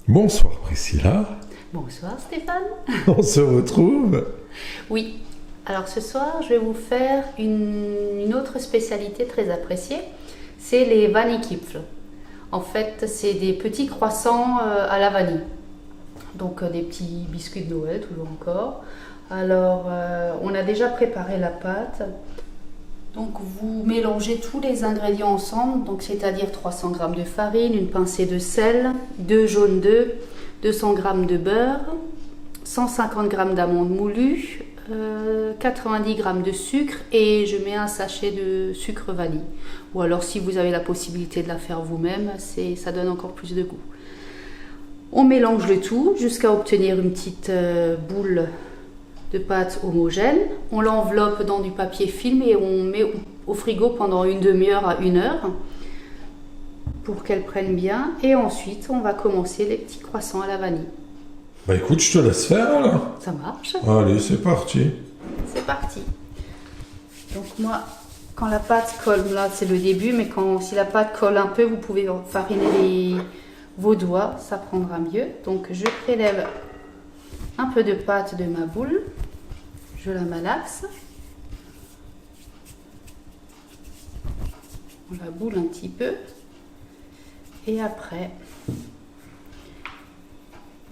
Bonsoir Priscilla, Bonsoir Stéphane. on se retrouve. Oui, alors ce soir je vais vous faire une autre spécialité très appréciée, c'est les Vanillekipferl. En fait c'est des petits croissants à la vanille, donc des petits biscuits de Noël toujours encore. Alors on a déjà préparé la pâte, donc vous mélangez tous les ingrédients ensemble, donc c'est-à-dire 300 g de farine, une pincée de sel, 2 jaunes d'œufs, 200 g de beurre, 150 g d'amandes moulues, 90 g de sucre et je mets un sachet de sucre vanille. Ou alors si vous avez la possibilité de la faire vous-même, ça donne encore plus de goût. On mélange le tout jusqu'à obtenir une petite boule de pâte homogène. On l'enveloppe dans du papier film et on met au frigo pendant une demi-heure à 1 heure pour qu'elle prenne bien. Et ensuite, on va commencer les petits croissants à la vanille. Bah écoute, je te laisse faire alors. Ça marche? Allez, c'est parti. C'est parti. Donc moi, quand la pâte colle, là c'est le début, mais si la pâte colle un peu, vous pouvez fariner vos doigts, ça prendra mieux. Donc je prélève un peu de pâte de ma boule, je la malaxe, on la boule un petit peu, et après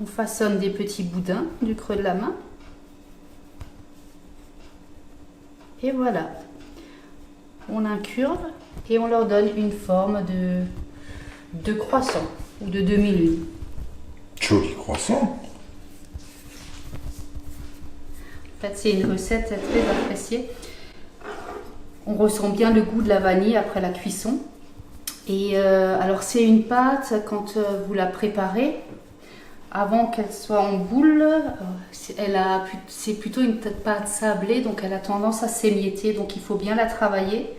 on façonne des petits boudins du creux de la main. Et voilà, on incurve et on leur donne une forme de croissant ou de demi-lune. Joli croissant. En fait, c'est une recette très appréciée. On ressent bien le goût de la vanille après la cuisson. Et alors, c'est une pâte, quand vous la préparez, avant qu'elle soit en boule, c'est plutôt une pâte sablée, donc elle a tendance à s'émietter. Donc, il faut bien la travailler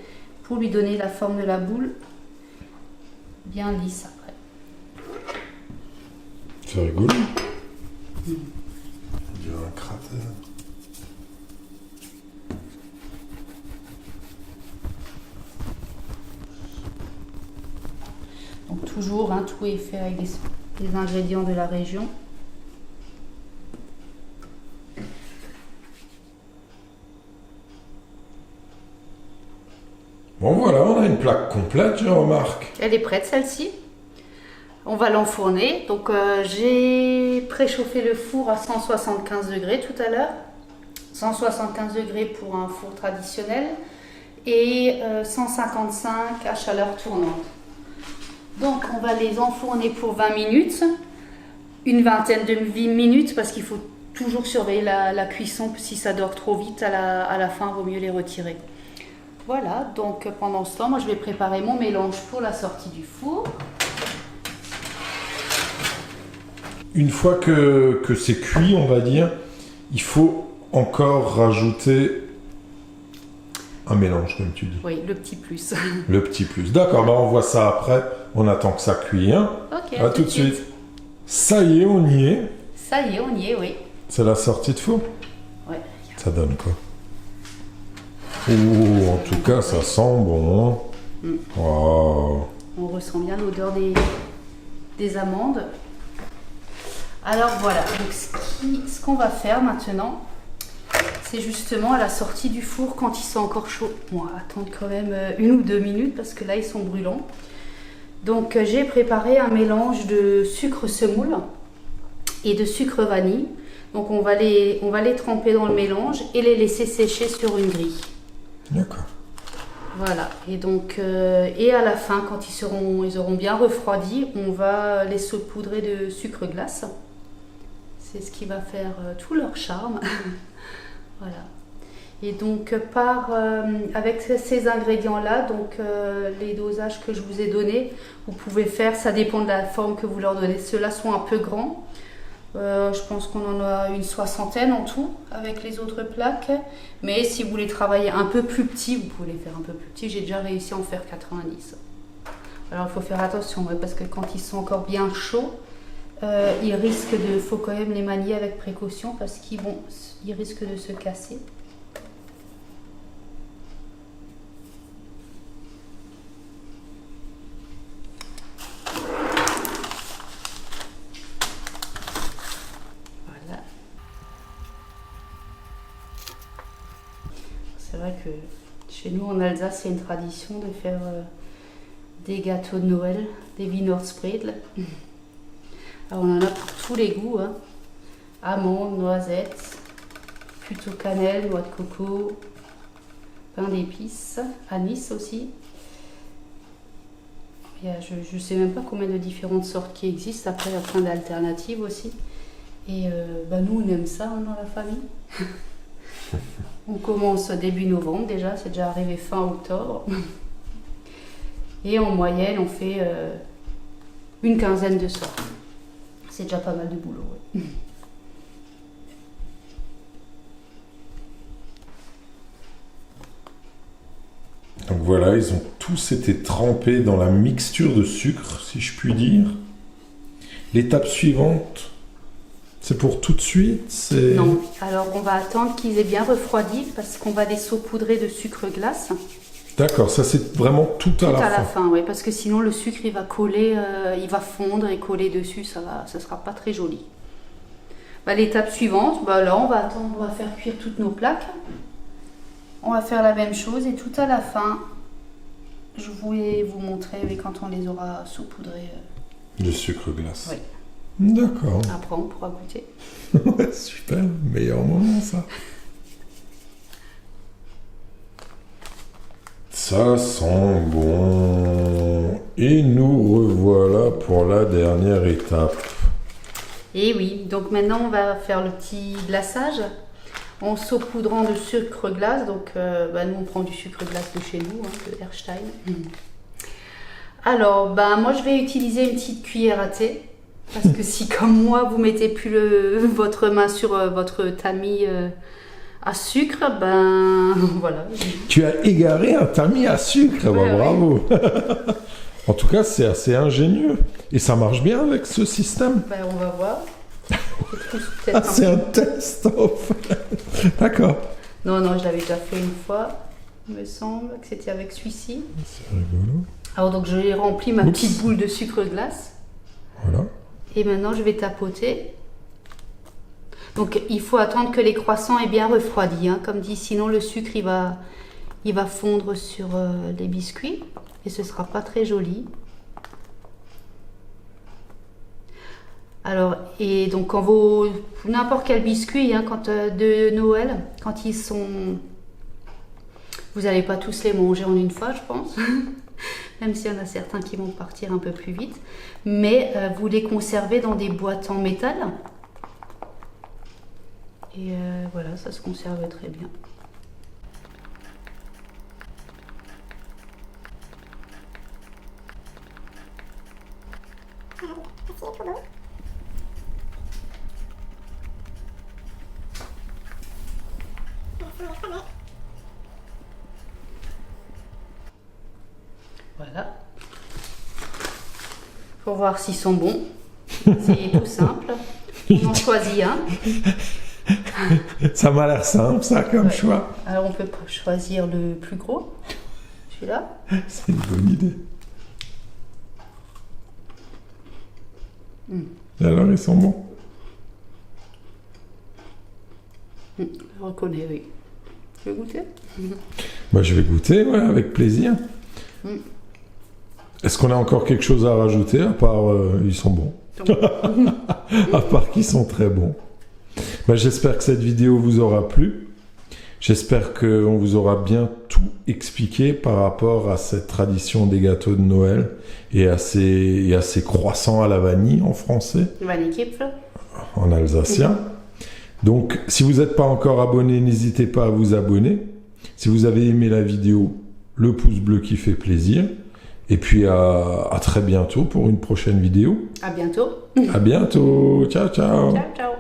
pour lui donner la forme de la boule bien lisse après. C'est rigolo. On dirait un cratère. Donc toujours, tout est fait avec des ingrédients de la région. Bon voilà, on a une plaque complète, je remarque. Elle est prête celle-ci. On va l'enfourner. Donc j'ai préchauffé le four à 175 degrés tout à l'heure. 175 degrés pour un four traditionnel et 155 à chaleur tournante. Donc on va les enfourner pour 20 minutes, une vingtaine de minutes parce qu'il faut toujours surveiller la cuisson. Si ça dort trop vite, à la fin, il vaut mieux les retirer. Voilà, donc pendant ce temps, moi je vais préparer mon mélange pour la sortie du four. Une fois que c'est cuit, on va dire, il faut encore rajouter un mélange, comme tu dis. Oui, le petit plus. Le petit plus. D'accord, bah on voit ça après. On attend que ça cuise. Hein. Ok, à tout de suite. Ça y est, on y est. Ça y est, on y est, oui. C'est la sortie de four. Ouais. Ça donne quoi? Oh, en tout cas, ça sent bon. Wow. On ressent bien l'odeur des amandes. Alors voilà, donc ce qu'on va faire maintenant, c'est justement à la sortie du four, quand ils sont encore chauds. On va attendre quand même 1 ou 2 minutes parce que là ils sont brûlants. Donc j'ai préparé un mélange de sucre semoule et de sucre vanille. Donc on va les tremper dans le mélange et les laisser sécher sur une grille. D'accord. Voilà, et donc et à la fin, quand ils auront bien refroidi, on va les saupoudrer de sucre glace. C'est ce qui va faire tout leur charme. Voilà. Et donc avec ces ingrédients-là, donc les dosages que je vous ai donnés, vous pouvez faire, ça dépend de la forme que vous leur donnez. Ceux-là sont un peu grands. Je pense qu'on en a une 60aine en tout avec les autres plaques. Mais si vous voulez travailler un peu plus petit, vous pouvez les faire un peu plus petits. J'ai déjà réussi à en faire 90. Alors il faut faire attention parce que quand ils sont encore bien chauds, faut quand même les manier avec précaution parce qu'ils risquent de se casser. vrai que chez nous en Alsace, il y a une tradition de faire des gâteaux de Noël, des Wienerspredel. Alors on en a pour tous les goûts, hein. Amandes, noisettes, plutôt cannelle, noix de coco, pain d'épices, anis aussi. Je ne sais même pas combien de différentes sortes qui existent. Après, il y a plein d'alternatives aussi. Et nous, on aime ça, hein, dans la famille. On commence début novembre déjà, c'est déjà arrivé fin octobre. Et en moyenne, on fait une quinzaine de sortes. C'est déjà pas mal de boulot. Ouais. Donc voilà, ils ont tous été trempés dans la mixture de sucre, si je puis dire. L'étape suivante, c'est pour tout de suite, c'est... Non, alors on va attendre qu'ils aient bien refroidi parce qu'on va les saupoudrer de sucre glace. D'accord, ça c'est vraiment tout à la fin. Tout à la fin, oui, parce que sinon le sucre il va coller, il va fondre et coller dessus, ça sera pas très joli. L'étape suivante, là on va attendre, on va faire cuire toutes nos plaques. On va faire la même chose et tout à la fin, je vais vous montrer quand on les aura saupoudrés. De sucre glace. Oui. D'accord. Après on pourra goûter. Ouais, super, meilleur moment ça. Ça sent bon. Et nous revoilà pour la dernière étape. Et oui, donc maintenant on va faire le petit glaçage en saupoudrant de sucre glace. Donc nous on prend du sucre glace de chez nous, hein, de Erstein. Alors moi je vais utiliser une petite cuillère à thé. Parce que si comme moi vous mettez plus votre main sur votre tamis à sucre, voilà. Tu as égaré un tamis à sucre, Ouais, bravo. En tout cas, c'est assez ingénieux. Et ça marche bien avec ce système. On va voir. C'est un test, en fait. D'accord. Non, je l'avais déjà fait une fois. Il me semble que c'était avec celui-ci. C'est rigolo. Alors donc j'ai rempli ma petite boule de sucre glace. Voilà. Et maintenant je vais tapoter. Donc il faut attendre que les croissants aient bien refroidi, hein, comme dit, sinon le sucre il va fondre sur les biscuits et ce sera pas très joli. Alors, et donc quand n'importe quel biscuit, hein, de Noël, quand ils sont... Vous n'allez pas tous les manger en une fois, je pense. Même s'il y en a certains qui vont partir un peu plus vite. Mais vous les conservez dans des boîtes en métal. Et voilà, ça se conserve très bien. Voilà. Pour voir s'ils sont bons. C'est tout simple. On en choisit un. Ça m'a l'air simple, ça, comme choix. Alors, on peut choisir le plus gros. Celui-là. C'est une bonne idée. Et alors, ils sont bons? Je reconnais, oui. Tu veux goûter? Je vais goûter, ouais, avec plaisir. Est-ce qu'on a encore quelque chose à rajouter, à part ils sont bons? À part qu'ils sont très bons. J'espère que cette vidéo vous aura plu. J'espère qu'on vous aura bien tout expliqué par rapport à cette tradition des gâteaux de Noël et à ces croissants à la vanille en français. Vanillekipfel. En alsacien. Donc, si vous n'êtes pas encore abonné, n'hésitez pas à vous abonner. Si vous avez aimé la vidéo, le pouce bleu qui fait plaisir. Et puis à très bientôt pour une prochaine vidéo. À bientôt. À bientôt. Ciao, ciao. Ciao, ciao.